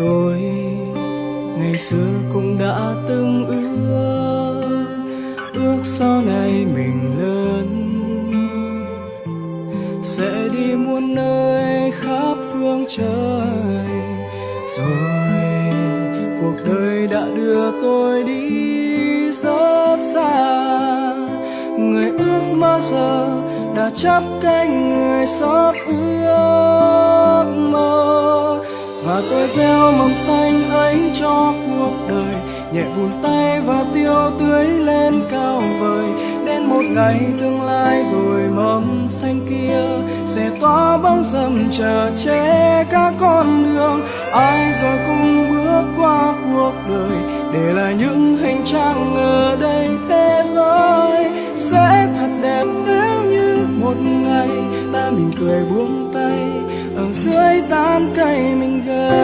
Tôi ngày xưa cũng đã từng ước sau này mình lớn sẽ đi muôn nơi khắp phương trời. Rồi cuộc đời đã đưa tôi đi rất xa, người ước mơ giờ đã chắp cánh người sắp ước mơ. Và tôi gieo mầm xanh ấy cho cuộc đời, nhẹ vùn tay và tiêu tưới lên cao vời. Đến một ngày tương lai rồi mầm xanh kia sẽ tỏa bóng râm chờ che các con đường. Ai rồi cùng bước qua cuộc đời, để lại những hành trang ở đây thế giới. Sẽ thật đẹp nếu như một ngày ta mỉm cười buông tay, ở dưới tán cây mình gần.